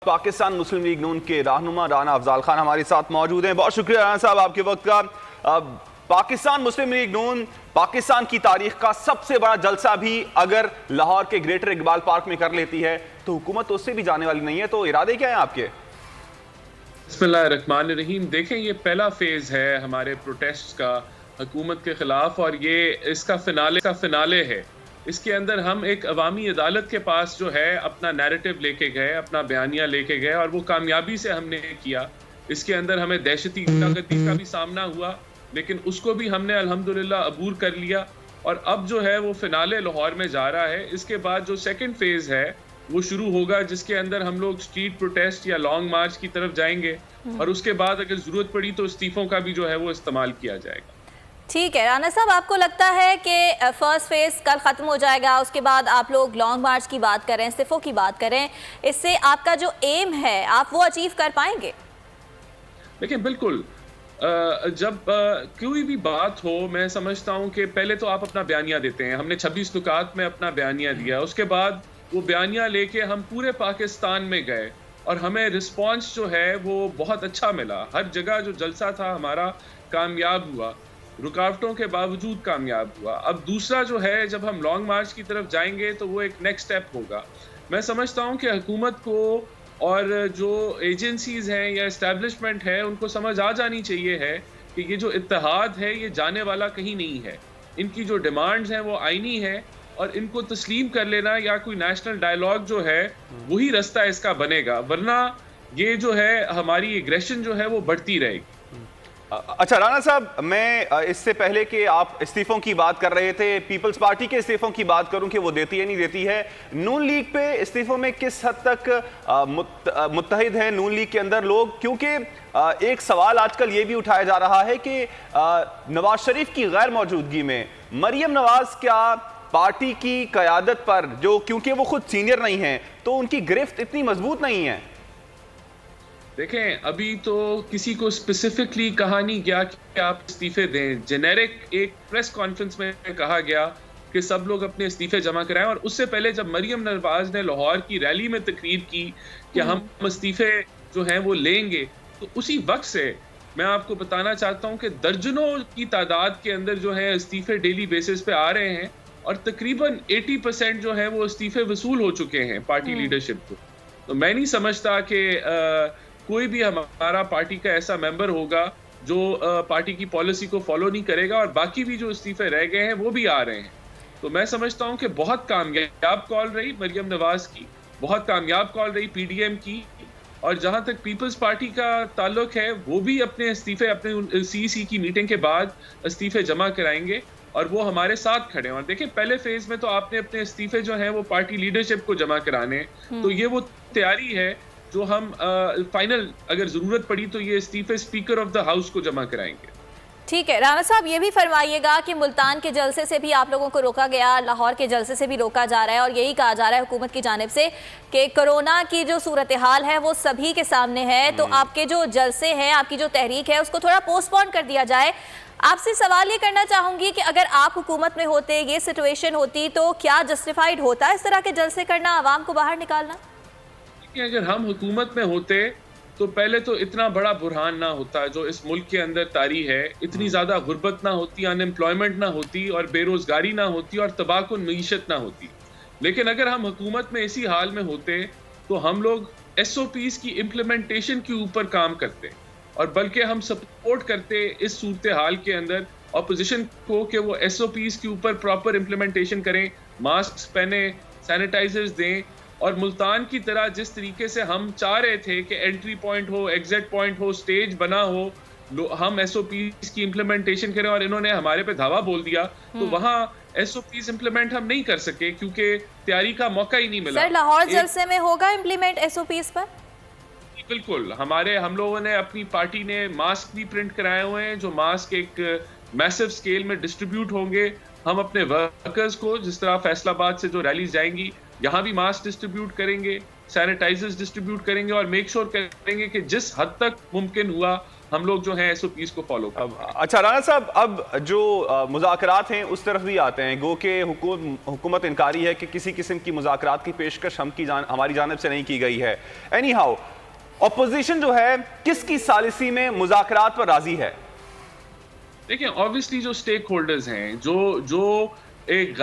पाकिस्तान मुस्लिम league नून के रहनुमा राना अफजाल खान हमारे साथ मौजूद हैं। बहुत शुक्रिया राना साहब आपके वक्त का। पाकिस्तान मुस्लिम लीग नून पाकिस्तान की तारीख का सबसे बड़ा जलसा भी अगर लाहौर के ग्रेटर इकबाल पार्क में कर लेती है तो हुकूमत तो उससे भी जाने वाली नहीं है। तो इरादे क्या हैं आपके? बिस्मिल्लाहिर्रहमानिर्रहीम। देखें, ये पहला फेज है हमारे प्रोटेस्ट का हुकूमत के खिलाफ और ये इसका फिनाले है। इसके अंदर हम एक अवामी अदालत के पास जो है अपना नैरेटिव लेके गए, अपना बयानिया लेके गए और वो कामयाबी से हमने किया। इसके अंदर हमें दहशती गुंडागर्दी का भी सामना हुआ, लेकिन उसको भी हमने अल्हम्दुलिल्लाह अबूर कर लिया और अब जो है वो फिनाले लाहौर में जा रहा है। इसके बाद जो सेकंड फेज है वो शुरू होगा, जिसके अंदर हम लोग स्ट्रीट प्रोटेस्ट या लॉन्ग मार्च की तरफ जाएंगे और उसके बाद अगर जरूरत पड़ी तो इस्तीफों का भी जो है वो इस्तेमाल किया जाएगा। ठीक है राना साहब, आपको लगता है कि फर्स्ट फेज कल ख़त्म हो जाएगा, उसके बाद आप लोग लॉन्ग मार्च की बात करें, इस्तीफों की बात करें, इससे आपका जो एम है आप वो अचीव कर पाएंगे? देखिए, बिल्कुल जब कोई भी बात हो, मैं समझता हूं कि पहले तो आप अपना बयानिया देते हैं। हमने 26 नुकात में अपना बयानिया दिया, उसके बाद वो बयानिया लेके हम पूरे पाकिस्तान में गए और हमें रिस्पॉन्स जो है वो बहुत अच्छा मिला। हर जगह जो जलसा था हमारा कामयाब हुआ, रुकावटों के बावजूद कामयाब हुआ। अब दूसरा जो है, जब हम लॉन्ग मार्च की तरफ जाएंगे तो वो एक नेक्स्ट स्टेप होगा। मैं समझता हूं कि हुकूमत को और जो एजेंसीज हैं या एस्टैब्लिशमेंट है उनको समझ आ जानी चाहिए है कि ये जो इत्तेहाद है ये जाने वाला कहीं नहीं है। इनकी जो डिमांड्स हैं वो आईनी है और इनको तस्लीम कर लेना या कोई नेशनल डायलॉग जो है वही रास्ता इसका बनेगा, वरना ये जो है हमारी एग्रेशन जो है वो बढ़ती रहेगी। अच्छा राना साहब, मैं इससे पहले कि आप इस्तीफों की बात कर रहे थे, पीपल्स पार्टी के इस्तीफों की बात करूं कि वो देती है नहीं देती है, नून लीग पे इस्तीफों में किस हद तक मुत्तहिद है नून लीग के अंदर लोग? क्योंकि एक सवाल आजकल ये भी उठाया जा रहा है कि नवाज शरीफ की गैर मौजूदगी में मरियम नवाज क्या पार्टी की क़यादत पर, जो क्योंकि वो खुद सीनियर नहीं है तो उनकी गिरफ्त इतनी मजबूत नहीं है? देखें, अभी तो किसी को स्पेसिफिकली कहा नहीं गया कि आप इस्तीफे दें। जेनेरिक एक प्रेस कॉन्फ्रेंस में कहा गया कि सब लोग अपने इस्तीफे जमा कराएं और उससे पहले जब मरियम नवाज ने लाहौर की रैली में तकरीर की कि हम इस्तीफे जो हैं वो लेंगे, तो उसी वक्त से मैं आपको बताना चाहता हूं कि दर्जनों की तादाद के अंदर जो है इस्तीफे डेली बेसिस पे आ रहे हैं और तकरीबन 80% जो है वो इस्तीफे वसूल हो चुके हैं पार्टी लीडरशिप को। तो मैं नहीं समझता कि कोई भी हमारा पार्टी का ऐसा मेंबर होगा जो पार्टी की पॉलिसी को फॉलो नहीं करेगा और बाकी भी जो इस्तीफे रह गए हैं वो भी आ रहे हैं। तो मैं समझता हूं कि बहुत कामयाब कॉल रही मरियम नवाज की, बहुत कामयाब कॉल रही पीडीएम की, और जहां तक पीपल्स पार्टी का ताल्लुक है वो भी अपने इस्तीफे अपने सीईसी की मीटिंग के बाद इस्तीफे जमा कराएंगे और वो हमारे साथ खड़े हैं। और देखिए, पहले फेज में तो आपने अपने इस्तीफे जो हैं वो पार्टी लीडरशिप को जमा कराने, तो ये वो तैयारी है जो हम फाइनल अगर जरूरत पड़ी तो ये इस्तीफे स्पीकर ऑफ द हाउस को जमा कराएंगे। ठीक है राना साहब, ये भी फरमाइएगा कि मुल्तान के जलसे से भी आप लोगों को रोका गया, लाहौर के जलसे से भी रोका जा रहा है और यही कहा जा रहा है हुकूमत की जानिब से कि कोरोना की जो सूरत हाल है वो सभी के सामने है, तो आपके जो जलसे हैं, आपकी जो तहरीक है उसको थोड़ा पोस्टपोन कर दिया जाए। आपसे सवाल ये करना चाहूंगी कि अगर आप हुकूमत में होते, ये सिचुएशन होती, तो क्या जस्टिफाइड होता इस तरह के जलसे करना, आवाम को बाहर निकालना? अगर हम हुकूमत में होते तो पहले तो इतना बड़ा बुरहान ना होता जो इस मुल्क के अंदर तारी है, इतनी ज्यादा गुर्बत ना होती, अनएम्प्लॉयमेंट ना होती और बेरोजगारी ना होती और तबाहकुन मईशत ना होती। लेकिन अगर हम हुकूमत में इसी हाल में होते तो हम लोग एसओपीज की इम्प्लीमेंटेशन के ऊपर काम करते और बल्कि हम सपोर्ट करते इस सूरत हाल के अंदर अपोजिशन को कि वो एसओपीज के ऊपर प्रॉपर इम्प्लीमेंटेशन करें, मास्क पहने, सैनिटाइजर्स दें और मुल्तान की तरह जिस तरीके से हम चाह रहे थे कि एंट्री पॉइंट हो, एग्जिट पॉइंट हो, स्टेज बना हो, हम एसओपीज की इम्प्लीमेंटेशन करें और इन्होंने हमारे पे धावा बोल दिया तो वहाँ एसओपीज इम्प्लीमेंट हम नहीं कर सके क्योंकि तैयारी का मौका ही नहीं मिला। सर, लाहौर जलसे में होगा इम्प्लीमेंट एसओपीज पर? बिल्कुल, हम लोगों ने अपनी पार्टी ने मास्क भी प्रिंट कराए हुए हैं, जो मास्क एक मैसिव स्केल में डिस्ट्रीब्यूट होंगे। हम अपने वर्कर्स को, जिस तरह फैसलाबाद से जो रैलीज जाएंगी, यहाँ भी मास्क डिस्ट्रीब्यूट करेंगे, सैनिटाइजर्स डिस्ट्रीब्यूट करेंगे और मेक श्योर करेंगे कि जिस हद तक मुमकिन हुआ हम लोग जो है SOPs को फॉलो करते हैं। अच्छा राणा साहब, अब जो मुज़ाकरात हैं उस तरफ भी आते हैं, गो के हुकूमत इनकारी है कि किसी किस्म की मुज़ाकरात की पेशकश हमारी जानिब से नहीं की गई है। एनी हाउ, ऑपोजिशन जो है किसकी सालिसी में मुज़ाकरात पर राजी है? देखिए, ऑब्वियसली जो स्टेक होल्डर्स हैं, जो एक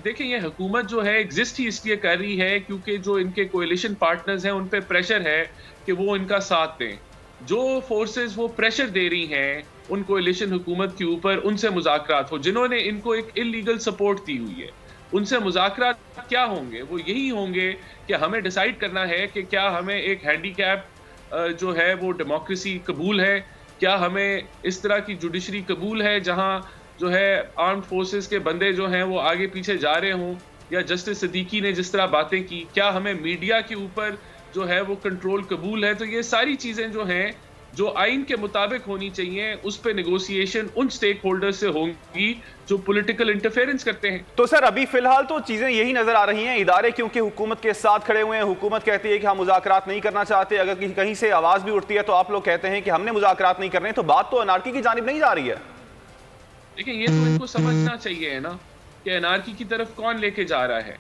देखिए, ये हुकूमत जो है एग्जिस्ट ही इसलिए कर रही है क्योंकि जो इनके कोएलिशन पार्टनर्स हैं उन पे प्रेशर है कि वो इनका साथ दें। जो फोर्सेस वो प्रेशर दे रही हैं उन कोएलिशन हुकूमत के ऊपर, उनसे मुज़ाकरात हो, जिन्होंने इनको एक इलीगल सपोर्ट दी हुई है, उनसे मुज़ाकरात क्या होंगे? वो यही होंगे कि हमें डिसाइड करना है कि क्या हमें एक हैंडीकैप जो है वो डेमोक्रेसी कबूल है, क्या हमें इस तरह की जुडिशरी कबूल है जहां जो है आर्म्ड फोर्सेस के बंदे जो हैं वो आगे पीछे जा रहे हों, या जस्टिस सिद्दीकी ने जिस तरह बातें की, क्या हमें मीडिया के ऊपर जो है वो कंट्रोल कबूल है? तो ये सारी चीजें जो हैं जो आइन के मुताबिक होनी चाहिए, उस पे नेगोशिएशन उन स्टेक होल्डर से होंगी जो पॉलिटिकल इंटरफेरेंस करते हैं। तो सर अभी फिलहाल तो चीजें यही नजर आ रही हैं, इदारे क्योंकि हुकूमत के साथ खड़े हुए हैं, हुकूमत कहती है कि हम मुज़ाकरात नहीं करना चाहते, अगर कहीं से आवाज भी उठती है तो आप लोग कहते हैं कि हमने मुज़ाकरात नहीं करने, तो बात तो अनार्की की जानिब नहीं जा रही है। देखिए, ये तो इनको समझना चाहिए है ना कि अनार्की की तरफ कौन लेके जा रहा है,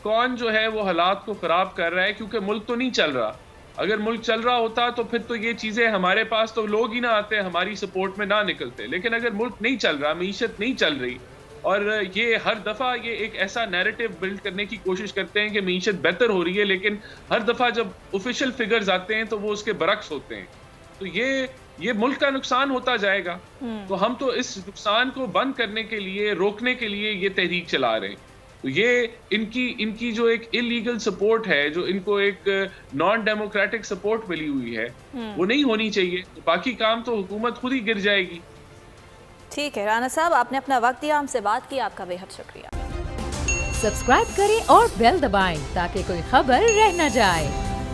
कौन जो है वो हालात को खराब कर रहा है, क्योंकि मुल्क तो नहीं चल रहा। अगर मुल्क चल रहा होता तो फिर तो ये चीजें हमारे पास तो लोग ही ना आते, हमारी सपोर्ट में ना निकलते। लेकिन अगर मुल्क नहीं चल रहा, मीशत नहीं चल रही, और ये हर दफा ये एक ऐसा नैरेटिव बिल्ड करने की कोशिश करते हैं कि मीशत बेहतर हो रही है, लेकिन हर दफा जब ऑफिशियल फिगर्स आते हैं तो वो उसके बरक्स होते हैं। तो ये मुल्क का नुकसान होता जाएगा। तो हम तो इस नुकसान को बंद करने के लिए, रोकने के लिए ये तहरीक चला रहे हैं। तो ये इनकी जो एक इलीगल सपोर्ट है, जो इनको एक नॉन डेमोक्रेटिक सपोर्ट मिली हुई है, वो नहीं होनी चाहिए। तो बाकी काम तो हुकूमत खुद ही गिर जाएगी। ठीक है राणा साहब, आपने अपना वक्त दिया, हमसे बात की, आपका बेहद शुक्रिया। सब्सक्राइब करें और बेल दबाएं ताकि कोई खबर रह न जाए।